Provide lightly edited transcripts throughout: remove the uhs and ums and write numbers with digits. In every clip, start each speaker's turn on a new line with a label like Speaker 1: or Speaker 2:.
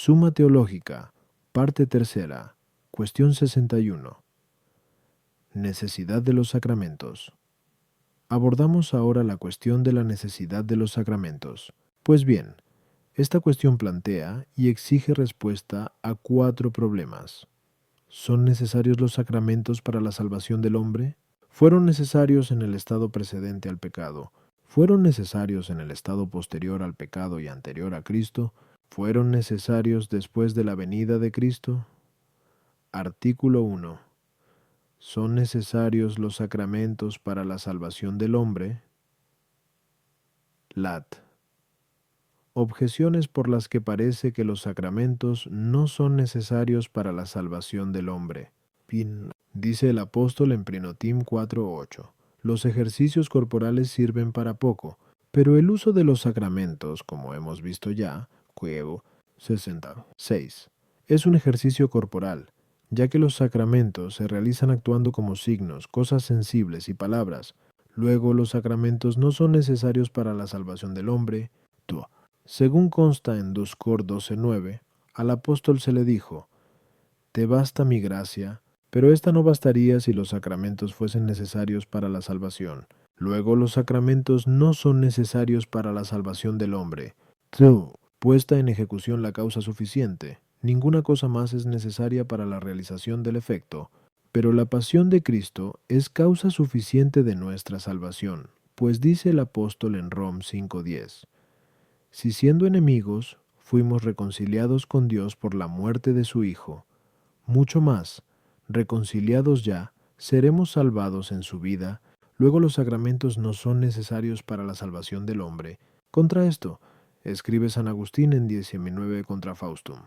Speaker 1: Suma Teológica, parte tercera, cuestión 61. Necesidad de los sacramentos. Abordamos ahora la cuestión de la necesidad de los sacramentos. Pues bien, esta cuestión plantea y exige respuesta a 4 problemas. ¿Son necesarios los sacramentos para la salvación del hombre? ¿Fueron necesarios en el estado precedente al pecado? ¿Fueron necesarios en el estado posterior al pecado y anterior a Cristo? ¿Fueron necesarios después de la venida de Cristo? Artículo 1. ¿Son necesarios los sacramentos para la salvación del hombre? Lat. Objeciones por las que parece que los sacramentos no son necesarios para la salvación del hombre. Pin. Dice el apóstol en Prinotim 4:8. Los ejercicios corporales sirven para poco, pero el uso de los sacramentos, como hemos visto ya, Cuevo 66, es un ejercicio corporal, ya que los sacramentos se realizan actuando como signos, cosas sensibles y palabras. Luego los sacramentos no son necesarios para la salvación del hombre. Según consta en 2 Cor 12:9, al apóstol se le dijo: «Te basta mi gracia», pero esta no bastaría si los sacramentos fuesen necesarios para la salvación. Luego los sacramentos no son necesarios para la salvación del hombre. Puesta en ejecución la causa suficiente, ninguna cosa más es necesaria para la realización del efecto. Pero la pasión de Cristo es causa suficiente de nuestra salvación, pues dice el apóstol en Rom 5:10, «Si siendo enemigos, fuimos reconciliados con Dios por la muerte de su Hijo, mucho más, reconciliados ya, seremos salvados en su vida». Luego los sacramentos no son necesarios para la salvación del hombre. Contra esto, escribe San Agustín en 19 contra Faustum.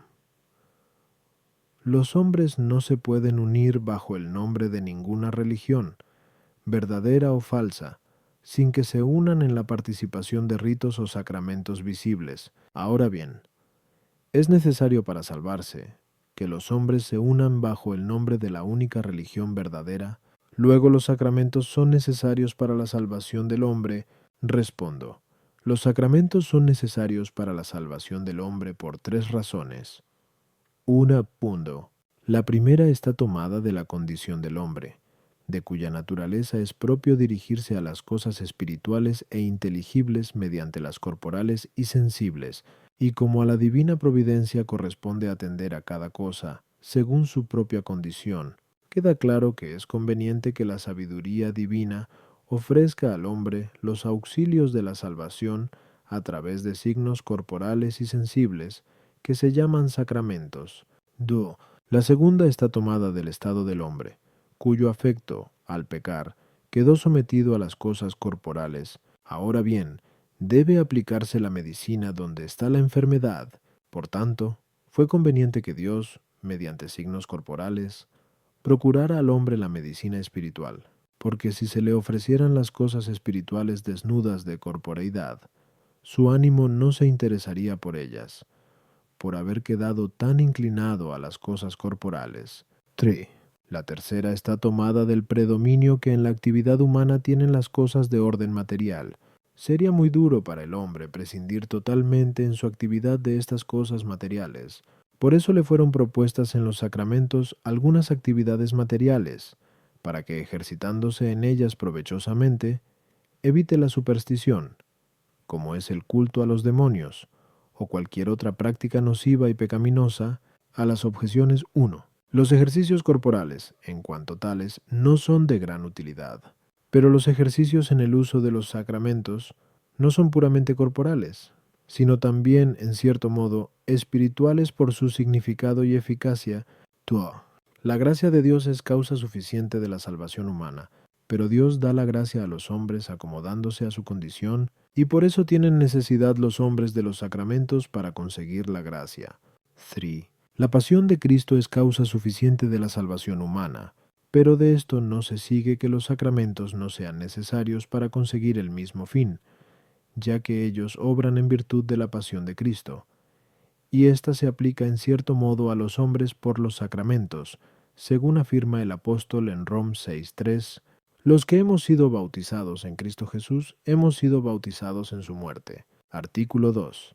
Speaker 1: Los hombres no se pueden unir bajo el nombre de ninguna religión, verdadera o falsa, sin que se unan en la participación de ritos o sacramentos visibles. Ahora bien, es necesario para salvarse que los hombres se unan bajo el nombre de la única religión verdadera. Luego los sacramentos son necesarios para la salvación del hombre. Respondo, los sacramentos son necesarios para la salvación del hombre por 3 razones. 1. La primera está tomada de la condición del hombre, de cuya naturaleza es propio dirigirse a las cosas espirituales e inteligibles mediante las corporales y sensibles, y como a la divina providencia corresponde atender a cada cosa, según su propia condición, queda claro que es conveniente que la sabiduría divina ofrezca al hombre los auxilios de la salvación a través de signos corporales y sensibles, que se llaman sacramentos. 2. La segunda está tomada del estado del hombre, cuyo afecto, al pecar, quedó sometido a las cosas corporales. Ahora bien, debe aplicarse la medicina donde está la enfermedad. Por tanto, fue conveniente que Dios, mediante signos corporales, procurara al hombre la medicina espiritual, porque si se le ofrecieran las cosas espirituales desnudas de corporeidad, su ánimo no se interesaría por ellas, por haber quedado tan inclinado a las cosas corporales. 3. La tercera está tomada del predominio que en la actividad humana tienen las cosas de orden material. Sería muy duro para el hombre prescindir totalmente en su actividad de estas cosas materiales. Por eso le fueron propuestas en los sacramentos algunas actividades materiales, para que ejercitándose en ellas provechosamente, evite la superstición, como es el culto a los demonios, o cualquier otra práctica nociva y pecaminosa. A las objeciones 1. Los ejercicios corporales, en cuanto tales, no son de gran utilidad, pero los ejercicios en el uso de los sacramentos no son puramente corporales, sino también, en cierto modo, espirituales por su significado y eficacia. La gracia de Dios es causa suficiente de la salvación humana, pero Dios da la gracia a los hombres acomodándose a su condición, y por eso tienen necesidad los hombres de los sacramentos para conseguir la gracia. 3. La pasión de Cristo es causa suficiente de la salvación humana, pero de esto no se sigue que los sacramentos no sean necesarios para conseguir el mismo fin, ya que ellos obran en virtud de la pasión de Cristo, y ésta se aplica en cierto modo a los hombres por los sacramentos, según afirma el apóstol en Rom 6:3, los que hemos sido bautizados en Cristo Jesús, hemos sido bautizados en su muerte. Artículo 2.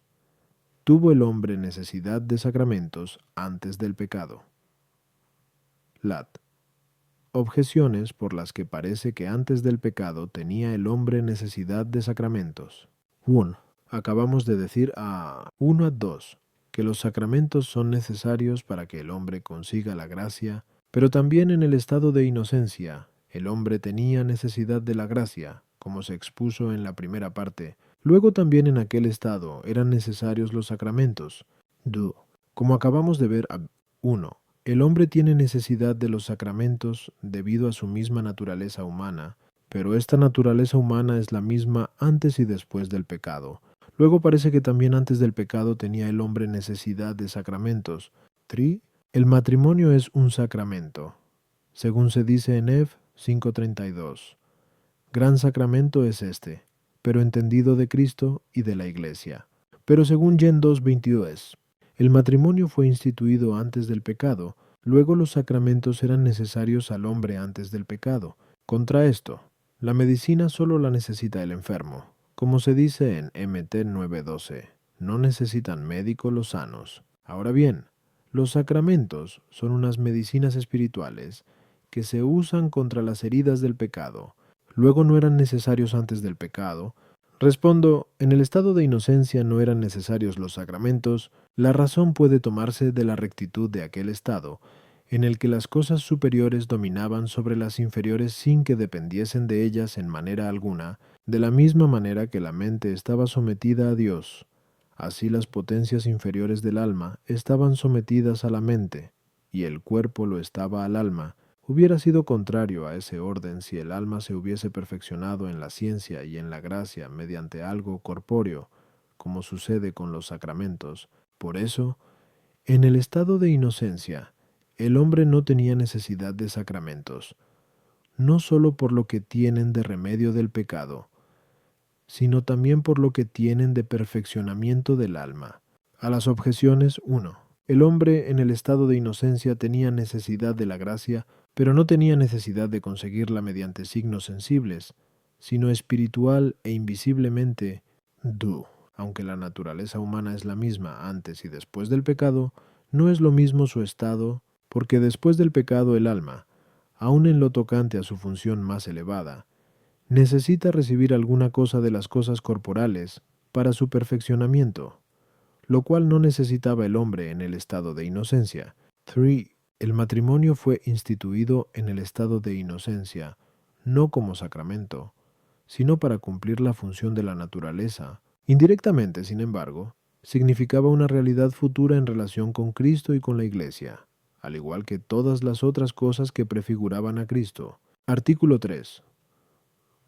Speaker 1: tuvo el hombre necesidad de sacramentos antes del pecado. Lat. Objeciones por las que parece que antes del pecado tenía el hombre necesidad de sacramentos. 1. Acabamos de decir a 1 a 2 que los sacramentos son necesarios para que el hombre consiga la gracia, pero también en el estado de inocencia, el hombre tenía necesidad de la gracia, como se expuso en la primera parte. Luego también en aquel estado eran necesarios los sacramentos. 2. Como acabamos de ver a 1. El hombre tiene necesidad de los sacramentos debido a su misma naturaleza humana, pero esta naturaleza humana es la misma antes y después del pecado. Luego parece que también antes del pecado tenía el hombre necesidad de sacramentos. 3. El matrimonio es un sacramento, según se dice en Ef 5:32. Gran sacramento es este, pero entendido de Cristo y de la Iglesia. Pero según Gen 2:22, el matrimonio fue instituido antes del pecado, luego los sacramentos eran necesarios al hombre antes del pecado. Contra esto, la medicina solo la necesita el enfermo. Como se dice en MT 9:12, no necesitan médico los sanos. Ahora bien, los sacramentos son unas medicinas espirituales que se usan contra las heridas del pecado. Luego no eran necesarios antes del pecado. Respondo, en el estado de inocencia no eran necesarios los sacramentos. La razón puede tomarse de la rectitud de aquel estado, en el que las cosas superiores dominaban sobre las inferiores sin que dependiesen de ellas en manera alguna, de la misma manera que la mente estaba sometida a Dios. Así las potencias inferiores del alma estaban sometidas a la mente, y el cuerpo lo estaba al alma. Hubiera sido contrario a ese orden si el alma se hubiese perfeccionado en la ciencia y en la gracia mediante algo corpóreo, como sucede con los sacramentos. Por eso, en el estado de inocencia, el hombre no tenía necesidad de sacramentos, no sólo por lo que tienen de remedio del pecado, sino también por lo que tienen de perfeccionamiento del alma. A las objeciones 1. El hombre en el estado de inocencia tenía necesidad de la gracia, pero no tenía necesidad de conseguirla mediante signos sensibles, sino espiritual e invisiblemente. 2. Aunque la naturaleza humana es la misma antes y después del pecado, no es lo mismo su estado, porque después del pecado el alma, aun en lo tocante a su función más elevada, necesita recibir alguna cosa de las cosas corporales para su perfeccionamiento, lo cual no necesitaba el hombre en el estado de inocencia. 3. El matrimonio fue instituido en el estado de inocencia, no como sacramento, sino para cumplir la función de la naturaleza. Indirectamente, sin embargo, significaba una realidad futura en relación con Cristo y con la Iglesia, al igual que todas las otras cosas que prefiguraban a Cristo. Artículo 3.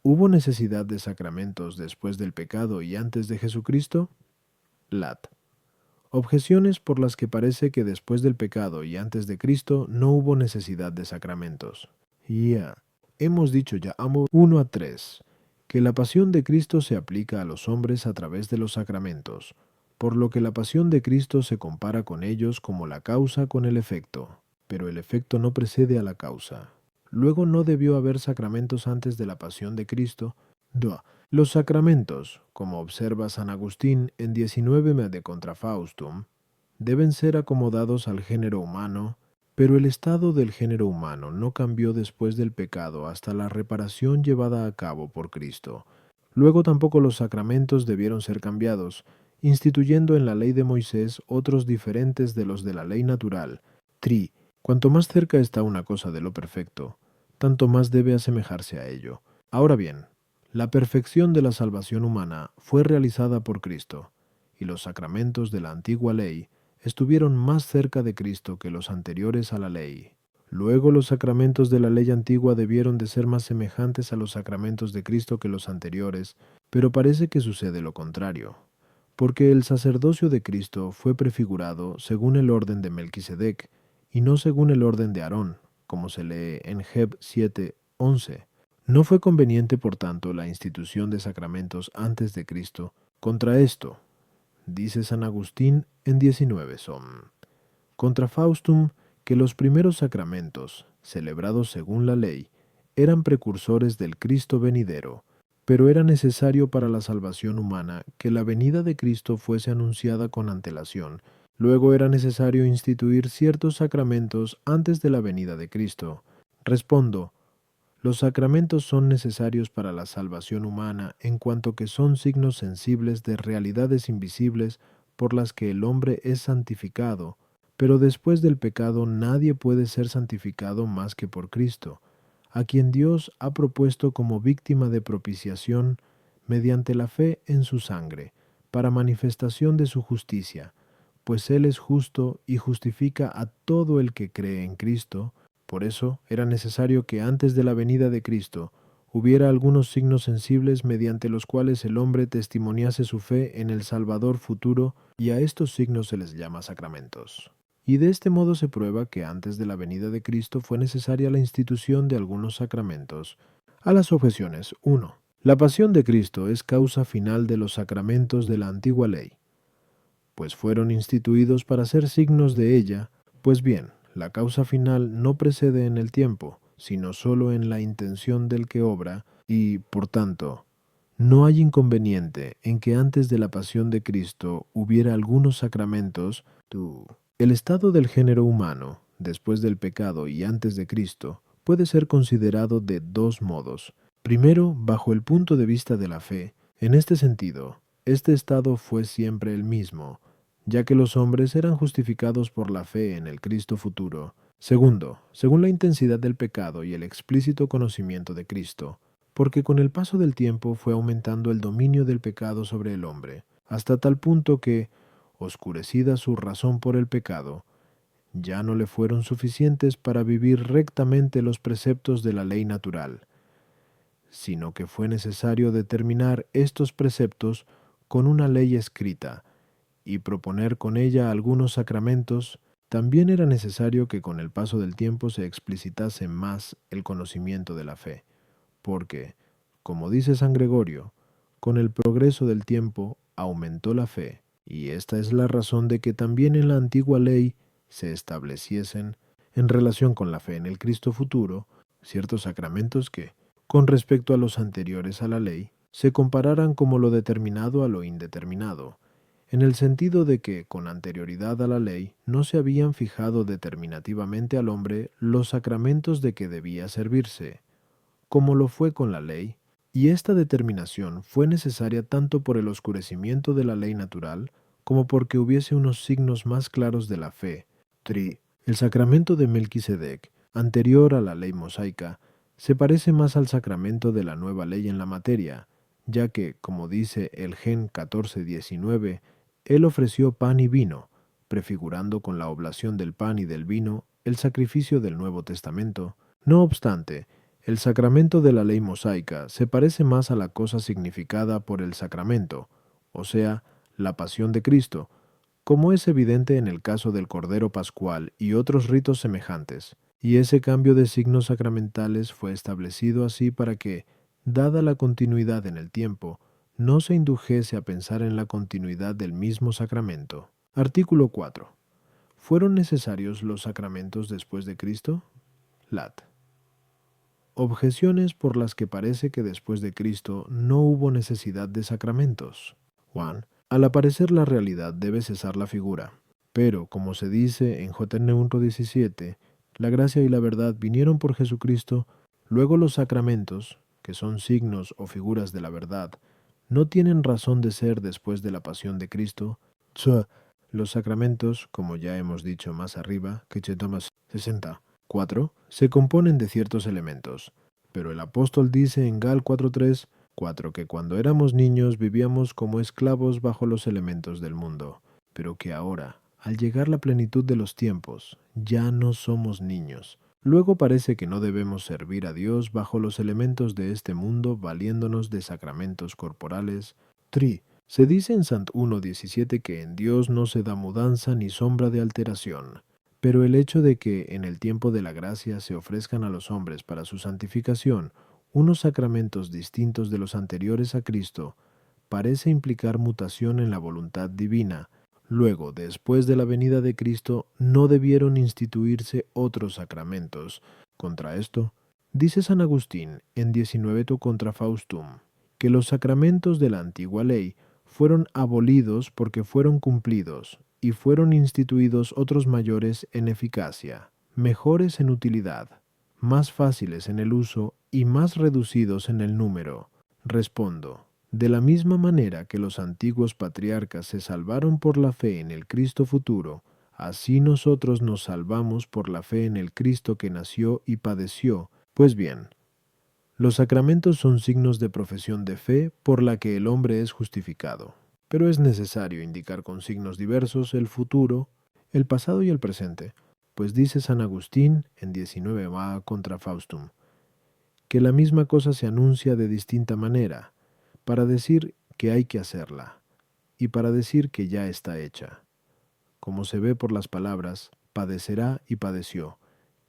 Speaker 1: ¿Hubo necesidad de sacramentos después del pecado y antes de Jesucristo? Lat. Objeciones por las que parece que después del pecado y antes de Cristo no hubo necesidad de sacramentos. Hemos dicho ya 1 a 3 que la pasión de Cristo se aplica a los hombres a través de los sacramentos, por lo que la pasión de Cristo se compara con ellos como la causa con el efecto, pero el efecto no precede a la causa. Luego no debió haber sacramentos antes de la pasión de Cristo. Los sacramentos, como observa San Agustín en 19 de Contra Faustum, deben ser acomodados al género humano, pero el estado del género humano no cambió después del pecado hasta la reparación llevada a cabo por Cristo. Luego tampoco los sacramentos debieron ser cambiados, instituyendo en la ley de Moisés otros diferentes de los de la ley natural. Cuanto más cerca está una cosa de lo perfecto, tanto más debe asemejarse a ello. Ahora bien, la perfección de la salvación humana fue realizada por Cristo, y los sacramentos de la antigua ley estuvieron más cerca de Cristo que los anteriores a la ley. Luego los sacramentos de la ley antigua debieron de ser más semejantes a los sacramentos de Cristo que los anteriores, pero parece que sucede lo contrario, porque el sacerdocio de Cristo fue prefigurado según el orden de Melquisedec, y no según el orden de Aarón, como se lee en Heb 7:11. No fue conveniente, por tanto, la institución de sacramentos antes de Cristo. Contra esto, dice San Agustín en 19 son. Contra Faustum, que los primeros sacramentos, celebrados según la ley, eran precursores del Cristo venidero, pero era necesario para la salvación humana que la venida de Cristo fuese anunciada con antelación. Luego era necesario instituir ciertos sacramentos antes de la venida de Cristo. Respondo, los sacramentos son necesarios para la salvación humana en cuanto que son signos sensibles de realidades invisibles por las que el hombre es santificado, pero después del pecado nadie puede ser santificado más que por Cristo, a quien Dios ha propuesto como víctima de propiciación mediante la fe en su sangre, para manifestación de su justicia, pues Él es justo y justifica a todo el que cree en Cristo. Por eso era necesario que antes de la venida de Cristo hubiera algunos signos sensibles mediante los cuales el hombre testimoniase su fe en el Salvador futuro, y a estos signos se les llama sacramentos. Y de este modo se prueba que antes de la venida de Cristo fue necesaria la institución de algunos sacramentos. A las objeciones. 1. La pasión de Cristo es causa final de los sacramentos de la antigua ley, pues fueron instituidos para ser signos de ella. Pues bien, la causa final no precede en el tiempo, sino sólo en la intención del que obra, y, por tanto, no hay inconveniente en que antes de la pasión de Cristo hubiera algunos sacramentos. El estado del género humano, después del pecado y antes de Cristo, puede ser considerado de dos modos. Primero, bajo el punto de vista de la fe. En este sentido, este estado fue siempre el mismo, ya que los hombres eran justificados por la fe en el Cristo futuro. Segundo, según la intensidad del pecado y el explícito conocimiento de Cristo, porque con el paso del tiempo fue aumentando el dominio del pecado sobre el hombre, hasta tal punto que, oscurecida su razón por el pecado, ya no le fueron suficientes para vivir rectamente los preceptos de la ley natural, sino que fue necesario determinar estos preceptos con una ley escrita, y proponer con ella algunos sacramentos. También era necesario que con el paso del tiempo se explicitase más el conocimiento de la fe, porque, como dice San Gregorio, con el progreso del tiempo aumentó la fe, y esta es la razón de que también en la antigua ley se estableciesen, en relación con la fe en el Cristo futuro, ciertos sacramentos que, con respecto a los anteriores a la ley, se compararan como lo determinado a lo indeterminado, en el sentido de que, con anterioridad a la ley, no se habían fijado determinativamente al hombre los sacramentos de que debía servirse, como lo fue con la ley, y esta determinación fue necesaria tanto por el oscurecimiento de la ley natural, como porque hubiese unos signos más claros de la fe. El sacramento de Melquisedec, anterior a la ley mosaica, se parece más al sacramento de la nueva ley en la materia, ya que, como dice el Gen 14:19, él ofreció pan y vino, prefigurando con la oblación del pan y del vino el sacrificio del Nuevo Testamento. No obstante, el sacramento de la ley mosaica se parece más a la cosa significada por el sacramento, o sea, la pasión de Cristo, como es evidente en el caso del Cordero Pascual y otros ritos semejantes, y ese cambio de signos sacramentales fue establecido así para que, dada la continuidad en el tiempo, no se indujese a pensar en la continuidad del mismo sacramento. Artículo 4. ¿Fueron necesarios los sacramentos después de Cristo? Lat. Objeciones por las que parece que después de Cristo no hubo necesidad de sacramentos. 1. Al aparecer la realidad debe cesar la figura. Pero, como se dice en JN 1:17, la gracia y la verdad vinieron por Jesucristo, luego los sacramentos, que son signos o figuras de la verdad, no tienen razón de ser después de la pasión de Cristo. Los sacramentos, como ya hemos dicho más arriba, que Thomas 60. 4. Se componen de ciertos elementos, pero el apóstol dice en Gal 4:3 que cuando éramos niños vivíamos como esclavos bajo los elementos del mundo, pero que ahora, al llegar la plenitud de los tiempos, ya no somos niños. Luego parece que no debemos servir a Dios bajo los elementos de este mundo valiéndonos de sacramentos corporales. Se dice en Sant 1:17 que en Dios no se da mudanza ni sombra de alteración. Pero el hecho de que en el tiempo de la gracia se ofrezcan a los hombres para su santificación unos sacramentos distintos de los anteriores a Cristo parece implicar mutación en la voluntad divina. Luego, después de la venida de Cristo, no debieron instituirse otros sacramentos. Contra esto, dice San Agustín en 19 contra Faustum, que los sacramentos de la antigua ley fueron abolidos porque fueron cumplidos, y fueron instituidos otros mayores en eficacia, mejores en utilidad, más fáciles en el uso y más reducidos en el número. Respondo, de la misma manera que los antiguos patriarcas se salvaron por la fe en el Cristo futuro, así nosotros nos salvamos por la fe en el Cristo que nació y padeció. Pues bien, los sacramentos son signos de profesión de fe por la que el hombre es justificado. Pero es necesario indicar con signos diversos el futuro, el pasado y el presente, pues dice San Agustín en 19a contra Faustum, que la misma cosa se anuncia de distinta manera, para decir que hay que hacerla, y para decir que ya está hecha. Como se ve por las palabras, padecerá y padeció,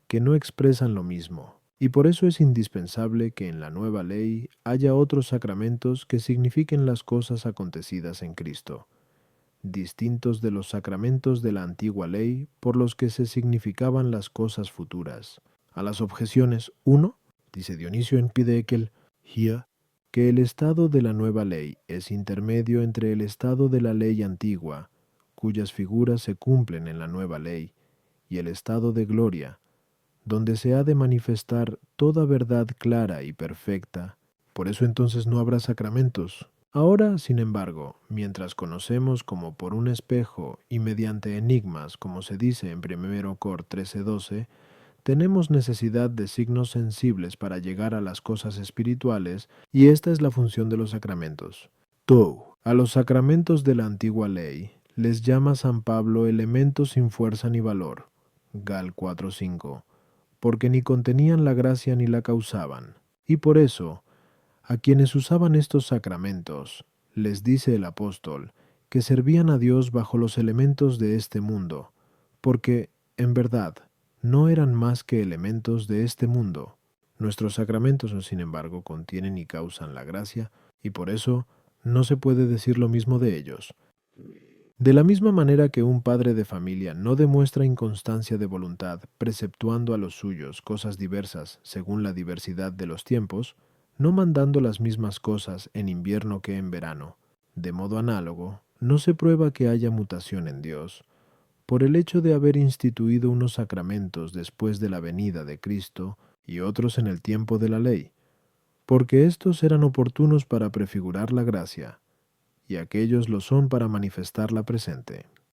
Speaker 1: que no expresan lo mismo. Y por eso es indispensable que en la nueva ley haya otros sacramentos que signifiquen las cosas acontecidas en Cristo, distintos de los sacramentos de la antigua ley por los que se significaban las cosas futuras. A las objeciones 1, dice Dionisio en Pideckel, hier, que el estado de la nueva ley es intermedio entre el estado de la ley antigua, cuyas figuras se cumplen en la nueva ley, y el estado de gloria, donde se ha de manifestar toda verdad clara y perfecta. Por eso entonces no habrá sacramentos. Ahora, sin embargo, mientras conocemos como por un espejo y mediante enigmas, como se dice en 1 Cor 13:12, tenemos necesidad de signos sensibles para llegar a las cosas espirituales, y esta es la función de los sacramentos. A los sacramentos de la antigua ley les llama San Pablo elementos sin fuerza ni valor. Gal 4:5. Porque ni contenían la gracia ni la causaban. Y por eso, a quienes usaban estos sacramentos, les dice el apóstol, que servían a Dios bajo los elementos de este mundo, porque, en verdad, no eran más que elementos de este mundo. Nuestros sacramentos, sin embargo, contienen y causan la gracia, y por eso no se puede decir lo mismo de ellos. De la misma manera que un padre de familia no demuestra inconstancia de voluntad preceptuando a los suyos cosas diversas según la diversidad de los tiempos, no mandando las mismas cosas en invierno que en verano, de modo análogo, no se prueba que haya mutación en Dios, por el hecho de haber instituido unos sacramentos después de la venida de Cristo y otros en el tiempo de la ley, porque éstos eran oportunos para prefigurar la gracia, y aquellos lo son para manifestar la presente.